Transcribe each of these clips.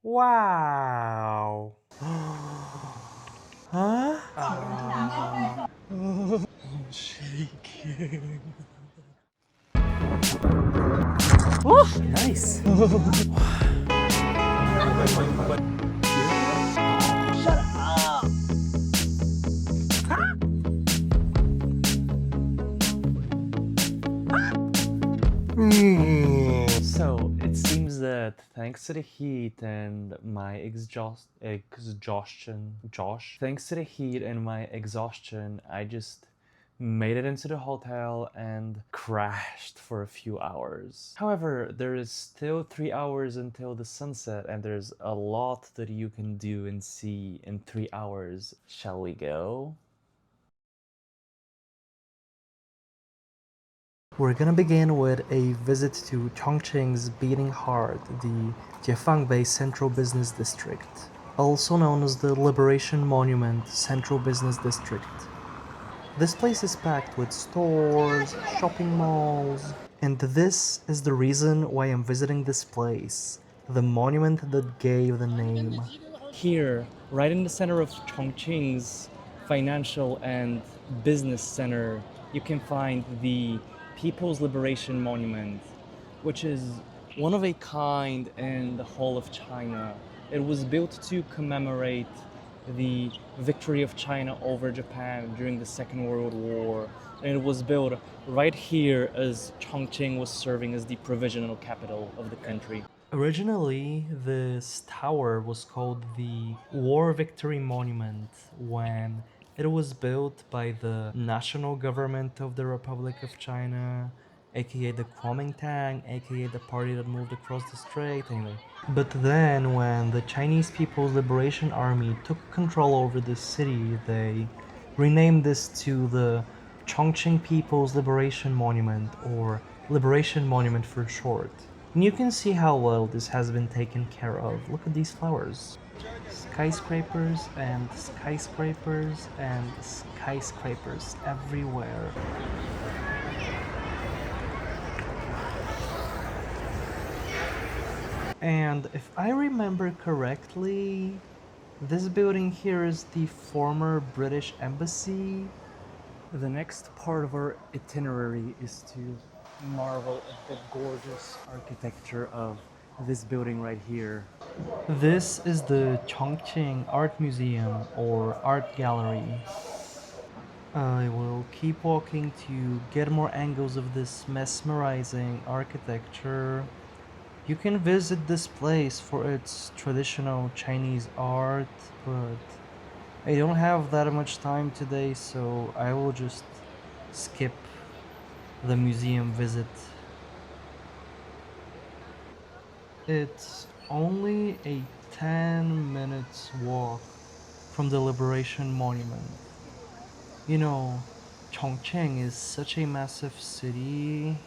Wow. Huh? I'm shaking. Woo! Nice. Shut up! So it seems that thanks to the heat and my thanks to the heat and my exhaustion, I just made it into the hotel and crashed for a few hours. However, there is still 3 hours until the sunset, and there's a lot that you can do and see in 3 hours. Shall we go? We're gonna begin with a visit to Chongqing's beating heart, the Jiefangbei Central Business District, also known as the Liberation Monument Central Business District. This place is packed with stores, shopping malls, and this is the reason why I'm visiting this place, the monument that gave the name. Here, right in the center of Chongqing's financial and business center, you can find the People's Liberation Monument, which is one of a kind in the whole of China. It was built to commemorate the victory of China over Japan during the Second World War. And it was built right here as Chongqing was serving as the provisional capital of the country. Originally, this tower was called the War Victory Monument when it was built by the national government of the Republic of China, aka the Kuomintang, aka the party that moved across the strait, anyway. But then, when the Chinese People's Liberation Army took control over this city, they renamed this to the Chongqing People's Liberation Monument, or Liberation Monument for short. And you can see how well this has been taken care of. Look at these flowers. Skyscrapers and skyscrapers and skyscrapers everywhere. And if I remember correctly, this building here is the former British Embassy. The next part of our itinerary is to marvel at the gorgeous architecture of this building right here. This is the Chongqing Art Museum or Art Gallery. I will keep walking to get more angles of this mesmerizing architecture. You can visit this place for its traditional Chinese art, but I don't have that much time today, so I will just skip the museum visit. It's only a 10 minutes walk from the Liberation Monument. You know, Chongqing is such a massive city,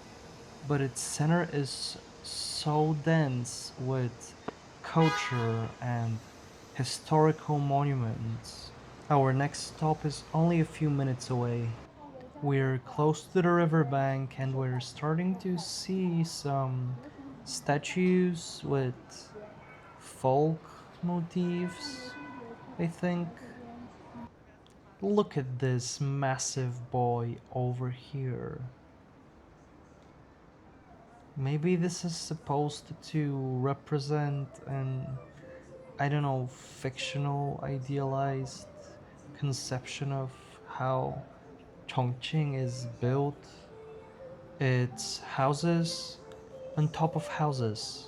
but its center is so dense with culture and historical monuments. Our next stop is only a few minutes away. We're close to the riverbank and we're starting to see some statues with folk motifs, I think. Look at this massive boy over here. Maybe this is supposed to represent an, I don't know, fictional, idealized conception of how Chongqing is built. It's houses on top of houses.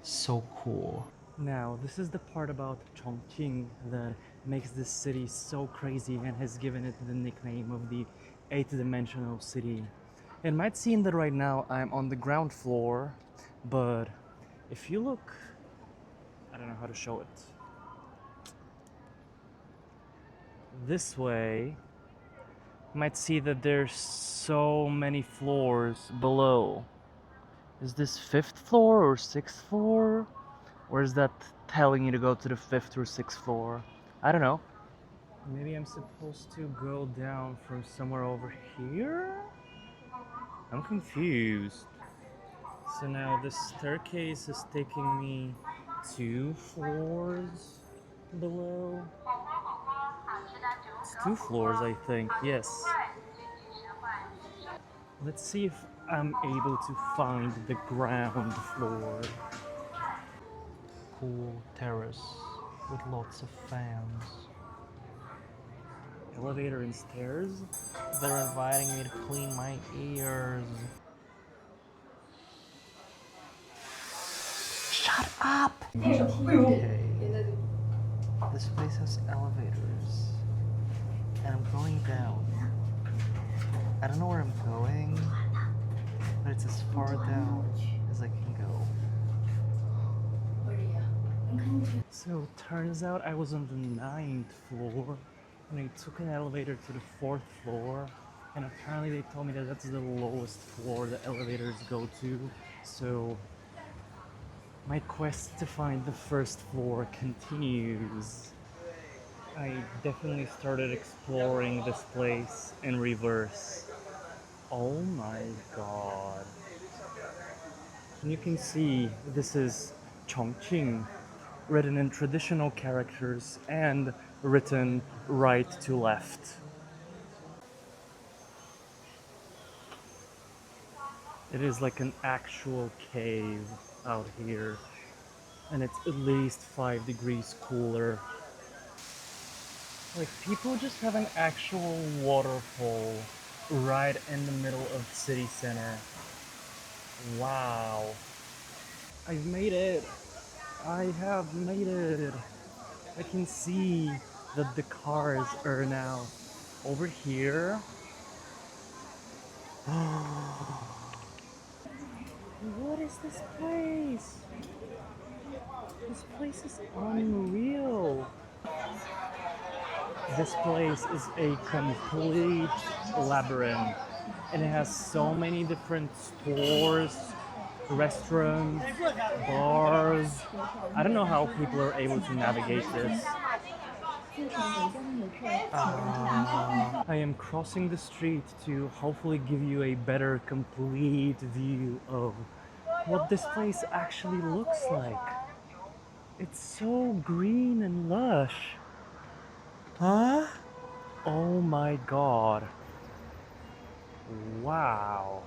So cool. Now, this is the part about Chongqing that makes this city so crazy and has given it the nickname of the eighth-dimensional city. It might seem that right now I'm on the ground floor, but if you look, I don't know how to show it. This way, you might see that there's so many floors below. Is this 5th floor or 6th floor? Or is that telling you to go to the 5th or 6th floor? I don't know. Maybe I'm supposed to go down from somewhere over here? I'm confused. So now the staircase is taking me 2 floors below. It's 2 floors, I think, yes. Let's see if I'm able to find the ground floor. Cool terrace with lots of fans. Elevator and stairs? They're inviting me to clean my ears. Shut up! Okay. This place has elevators. And I'm going down. I don't know where I'm going, but it's as far down as I can go. So turns out I was on the 9th floor and I took an elevator to the 4th floor, and apparently they told me that that's the lowest floor the elevators go to. So my quest to find the first floor continues. I definitely started exploring this place in reverse. Oh my god. And you can see this is Chongqing, written in traditional characters and written right to left. It is like an actual cave out here, and it's at least 5 degrees cooler. Like, people just have an actual waterfall right in the middle of the city center. Wow. I've made it. I have made it. I can see that the cars are now over here. What is this place? This place is unreal. This place is a complete labyrinth, and it has so many different stores, restaurants, bars. I don't know how people are able to navigate this. I am crossing the street to hopefully give you a better complete view of what this place actually looks like. It's so green and lush. Huh? Oh my god. Wow.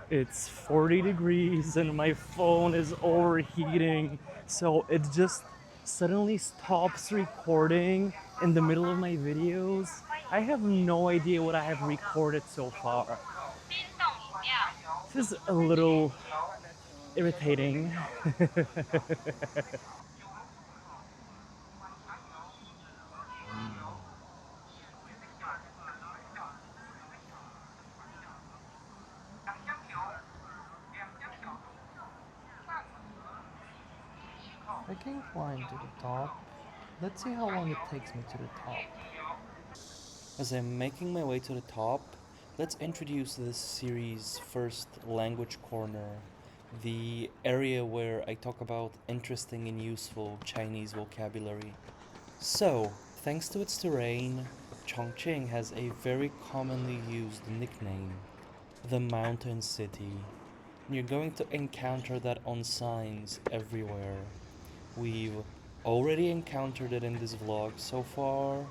It's 40 degrees and my phone is overheating, so it just suddenly stops recording in the middle of my videos. I have no idea what I have recorded so far. This is a little irritating. I can climb to the top. Let's see how long it takes me to the top. As I'm making my way to the top, let's introduce this series' first language corner, the area where I talk about interesting and useful Chinese vocabulary. So, thanks to its terrain, Chongqing has a very commonly used nickname, the Mountain City. You're going to encounter that on signs everywhere. We've already encountered it in this vlog so far,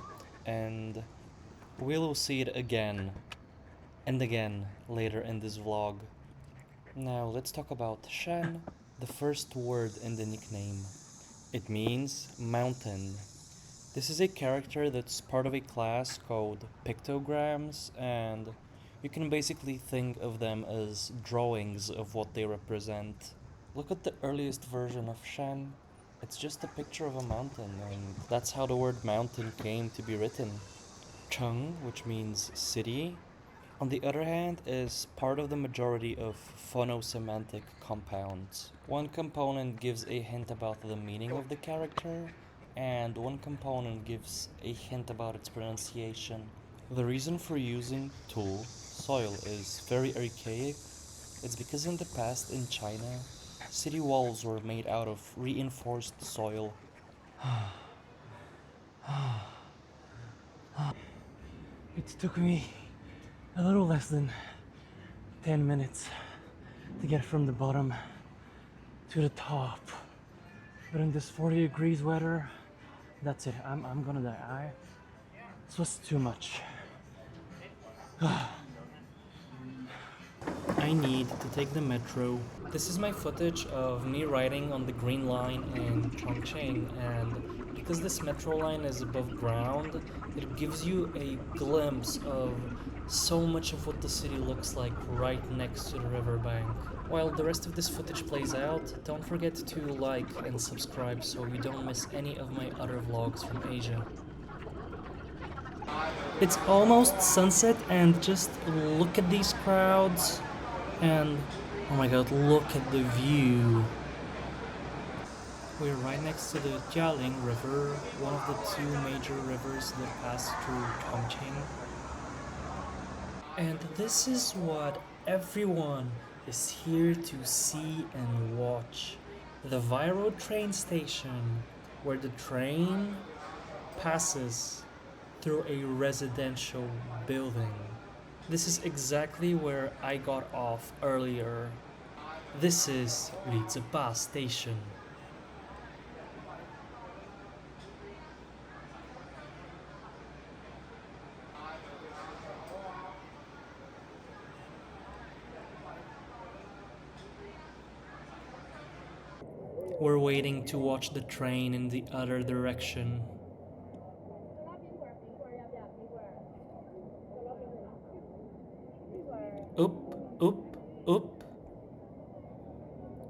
and we'll see it again and again later in this vlog. Now let's talk about Shan, the first word in the nickname. It means mountain. This is a character that's part of a class called pictograms, and you can basically think of them as drawings of what they represent. Look at the earliest version of Shan. It's just a picture of a mountain, and that's how the word mountain came to be written. Cheng, which means city, on the other hand, is part of the majority of phonosemantic compounds. One component gives a hint about the meaning of the character, and one component gives a hint about its pronunciation. The reason for using tu, soil, is very archaic. It's because in the past in China, city walls were made out of reinforced soil. It took me a little less than 10 minutes to get from the bottom to the top. But in this 40 degrees weather, that's it. I'm gonna die. This was too much. I need to take the metro. This is my footage of me riding on the Green Line in Chongqing, and because this metro line is above ground, it gives you a glimpse of so much of what the city looks like right next to the riverbank. While the rest of this footage plays out, don't forget to like and subscribe so you don't miss any of my other vlogs from Asia. It's almost sunset and just look at these crowds and oh my god, look at the view. We're right next to the Jialing River, one of the two major rivers that pass through Chongqing. And this is what everyone is here to see and watch. The viral train station, where the train passes through a residential building. This is exactly where I got off earlier. This is Liziba Station. We're waiting to watch the train in the other direction. Oop, oop, oop.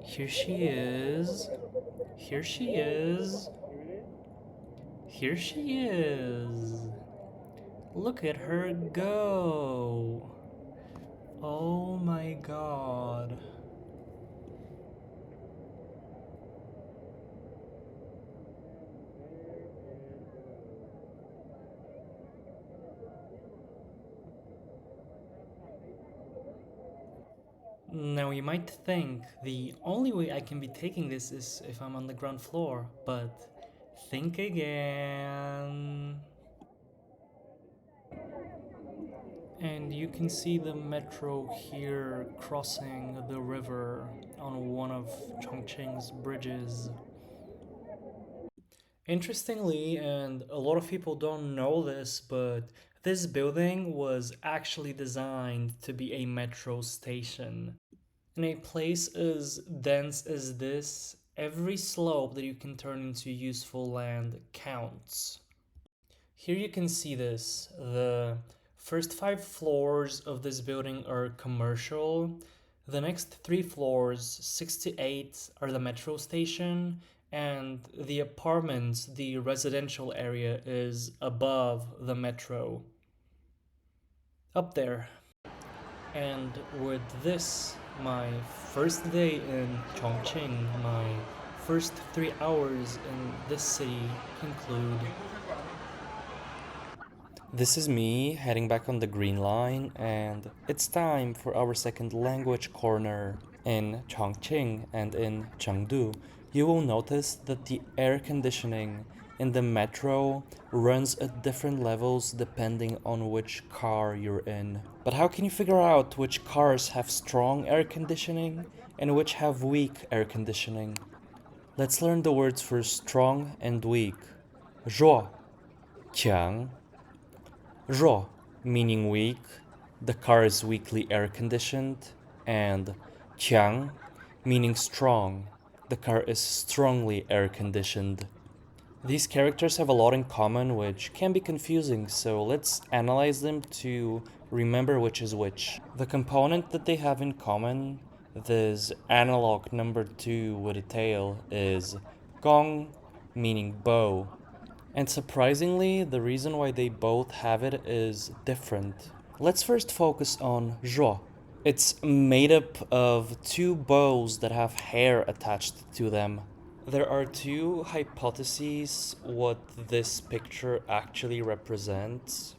Here she is. Here she is. Here she is. Look at her go. Oh my god. Now you might think the only way I can be taking this is if I'm on the ground floor, but think again. And you can see the metro here crossing the river on one of Chongqing's bridges. Interestingly, and a lot of people don't know this, but this building was actually designed to be a metro station. In a place as dense as this, every slope that you can turn into useful land counts. Here you can see this. The first 5 floors of this building are commercial. The next 3 floors, 6 to 8, are the metro station, and the apartments, the residential area, is above the metro. Up there. And with this, my first day in Chongqing, my first 3 hours in this city conclude. This is me heading back on the Green Line, and it's time for our second language corner. In Chongqing and in Chengdu, you will notice that the air conditioning in the metro runs at different levels depending on which car you're in. But how can you figure out which cars have strong air conditioning and which have weak air conditioning? Let's learn the words for strong and weak. 弱, 强. 弱 meaning weak, the car is weakly air conditioned, and 强 meaning strong, the car is strongly air conditioned. These characters have a lot in common, which can be confusing, so let's analyze them to remember which is which. The component that they have in common, this analog number 2 with a tail, is gong, meaning bow. And surprisingly, the reason why they both have it is different. Let's first focus on zhuo. It's made up of 2 bows that have hair attached to them. There are 2 hypotheses what this picture actually represents.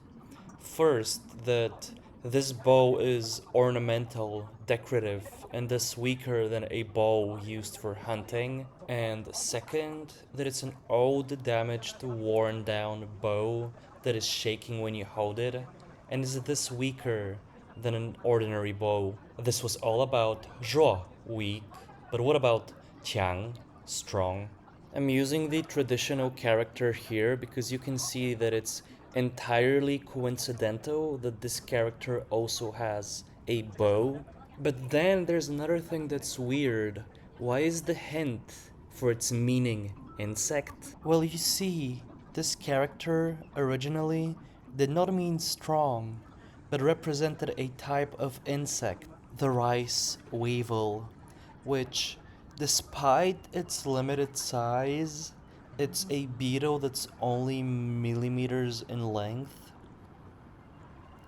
First, that this bow is ornamental, decorative, and thus weaker than a bow used for hunting. And second, that it's an old, damaged, worn down bow that is shaking when you hold it, and is this weaker than an ordinary bow. This was all about zhuo, weak, but what about Qiang, strong. I'm using the traditional character here because you can see that it's entirely coincidental that this character also has a bow. But then there's another thing that's weird. Why is the hint for its meaning insect? Well, you see, this character originally did not mean strong, but represented a type of insect, the rice weevil, which, despite its limited size, it's a beetle that's only millimeters in length.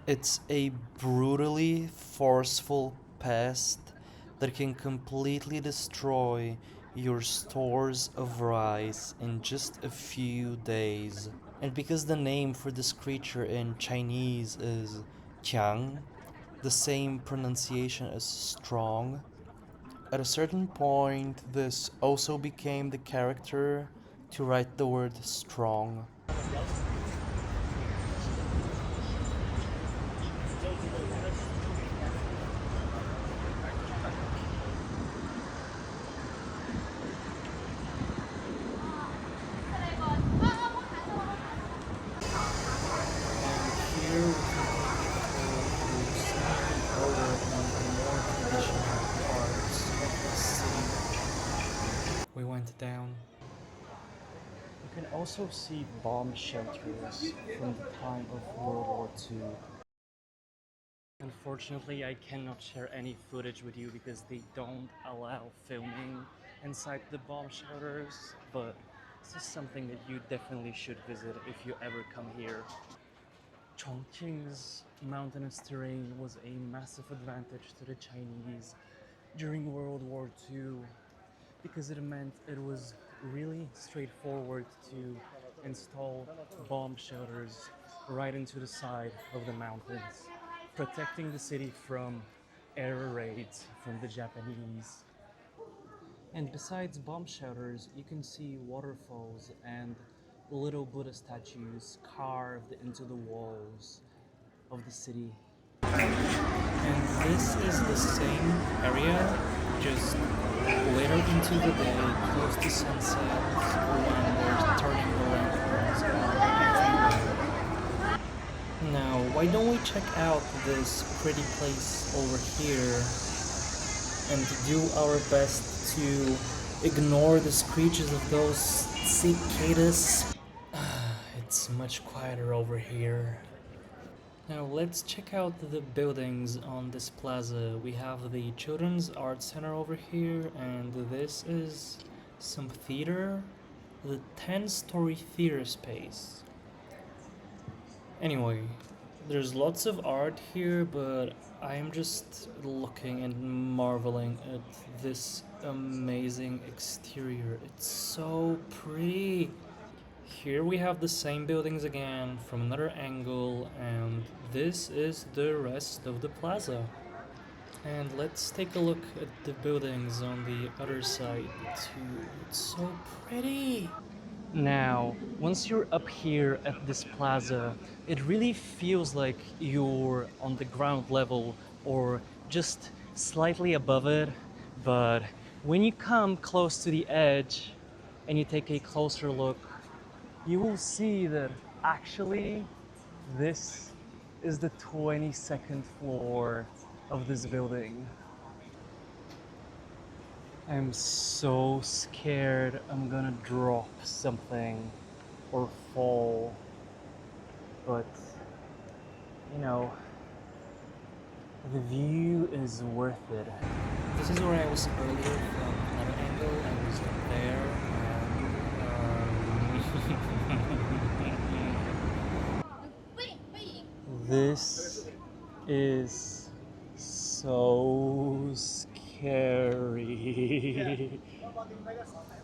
It's a brutally forceful pest that can completely destroy your stores of rice in just a few days. And because the name for this creature in Chinese is Qiang, the same pronunciation as strong, at a certain point, this also became the character to write the word strong. And here we continue to some older and more traditional parts of the city. We went down. You can also see bomb shelters from the time of World War II. Unfortunately, I cannot share any footage with you because they don't allow filming inside the bomb shelters, but this is something that you definitely should visit if you ever come here. Chongqing's mountainous terrain was a massive advantage to the Chinese during World War II because it meant it was really straightforward to install bomb shelters right into the side of the mountains, protecting the city from air raids from the Japanese. And besides bomb shelters, you can see waterfalls and little Buddha statues carved into the walls of the city. And this is the same area, just later into the day, close to sunset, when they're turning the lanterns on everywhere. Now, why don't we check out this pretty place over here and do our best to ignore the screeches of those cicadas? It's much quieter over here. Now let's check out the buildings on this plaza. We have the Children's Art Center over here, and this is some theater, the 10-story theater space. Anyway, there's lots of art here, but I'm just looking and marveling at this amazing exterior. It's so pretty. Here we have the same buildings again from another angle, and this is the rest of the plaza. And let's take a look at the buildings on the other side too. It's so pretty. Now, once you're up here at this plaza, it really feels like you're on the ground level or just slightly above it. But when you come close to the edge and you take a closer look, you will see that actually this is the 22nd floor of this building. I'm so scared I'm gonna drop something or fall, but you know, the view is worth it. This is where I was earlier from another angle. I was there, and This is so scary.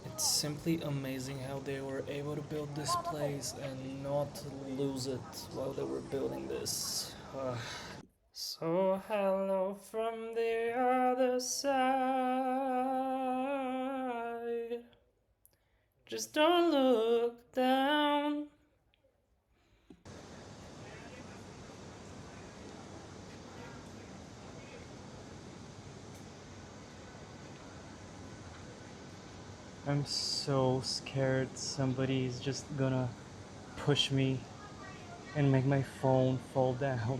it's simply amazing how they were able to build this place and not lose it while they were building this. So hello from the other side. Just don't look down. I'm so scared somebody's just gonna push me and make my phone fall down.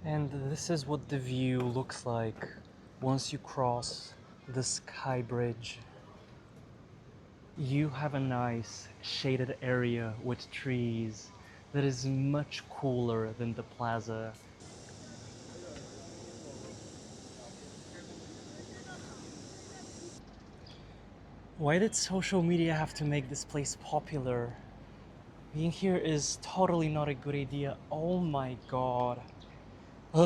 And this is what the view looks like once you cross the sky bridge. You have a nice shaded area with trees that is much cooler than the plaza. Why did social media have to make this place popular? Being here is totally not a good idea. Oh my god. I'm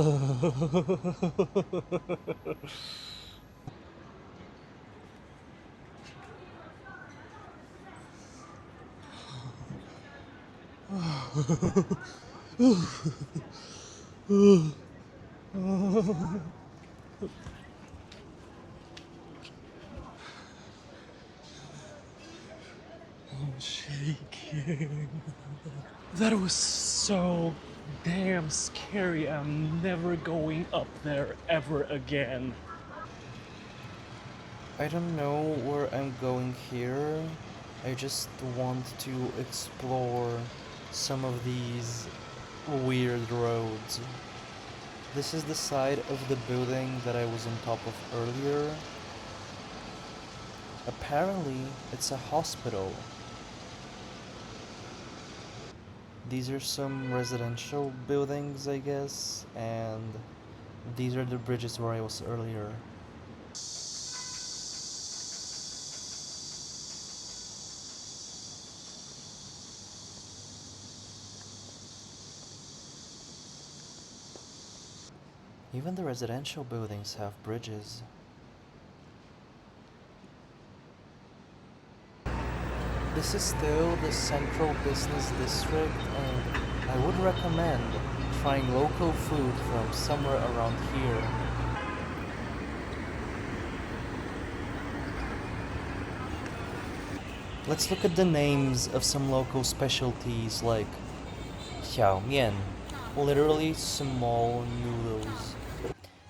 shaking. That was so damn scary. I'm never going up there ever again. I don't know where I'm going here. I just want to explore some of these weird roads. This is the side of the building that I was on top of earlier. Apparently, it's a hospital. These are some residential buildings, I guess, and these are the bridges where I was earlier. Even the residential buildings have bridges. This is still the central business district, and I would recommend trying local food from somewhere around here. Let's look at the names of some local specialties like xiao mian, literally small noodles.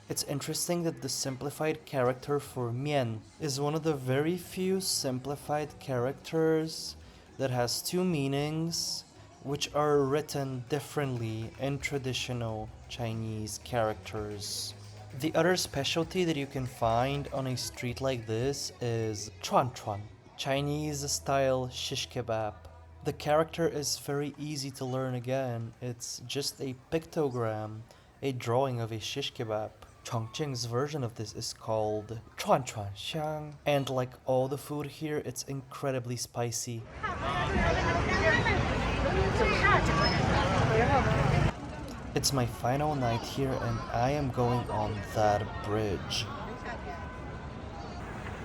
It's interesting that the simplified character for mian is one of the very few simplified characters that has two meanings which are written differently in traditional Chinese characters. The other specialty that you can find on a street like this is chuan chuan, Chinese style shish kebab. The character is very easy to learn again. It's just a pictogram, a drawing of a shish kebab. Chongqing's version of this is called chuan chuan xiang, and like all the food here, it's incredibly spicy. It's my final night here and I am going on that bridge.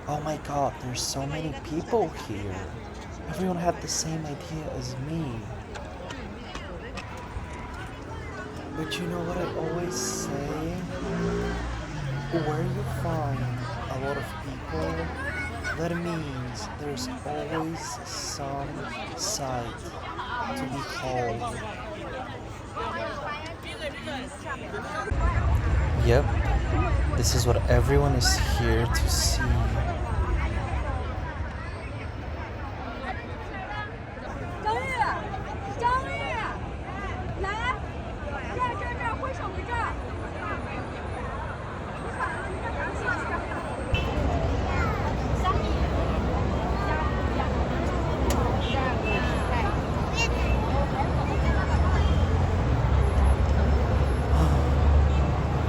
Oh my god, there's so many people here. Everyone had the same idea as me. But you know what I always say? Where you find a lot of people, that means there's always some sight to be called. Yep, this is what everyone is here to see.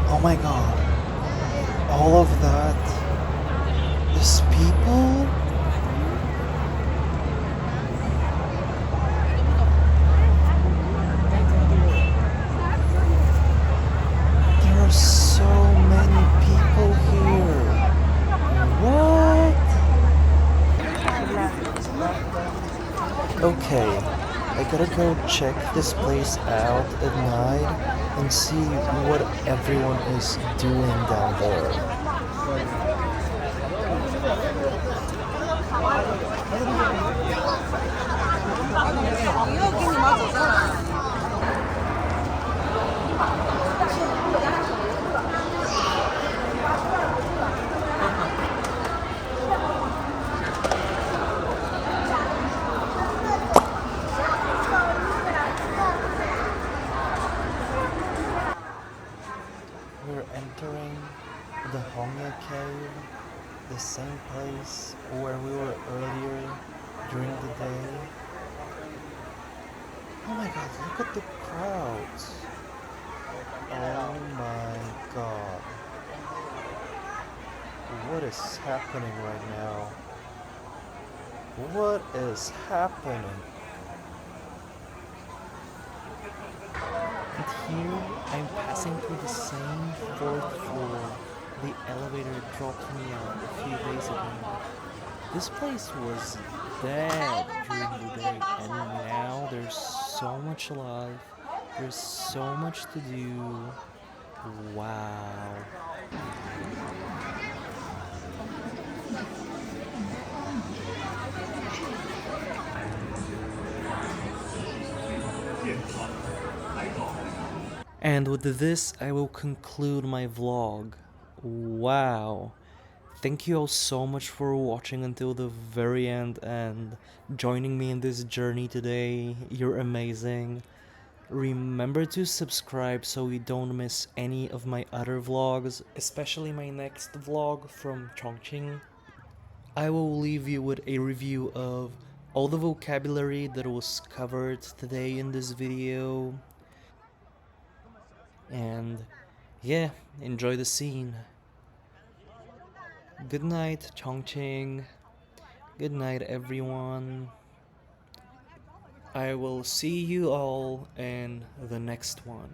Oh my god, all of that, these people? There are so many people here. What? Okay, I gotta go check this place out at night and see what everyone is doing down there. the Hongya Cave, the same place where we were earlier during the day. Oh my god, look at the crowds. Oh my god. What is happening right now? What is happening? And here I'm passing through the same fourth floor the elevator dropped me out a few days ago. This place was dead during the day, and now there's so much alive. There's so much to do. Wow. And with this, I will conclude my vlog. Wow. Thank you all so much for watching until the very end and joining me in this journey today. You're amazing. Remember to subscribe so you don't miss any of my other vlogs, especially my next vlog from Chongqing. I will leave you with a review of all the vocabulary that was covered today in this video. And yeah, enjoy the scene. Good night, Chongqing. Good night, everyone. I will see you all in the next one.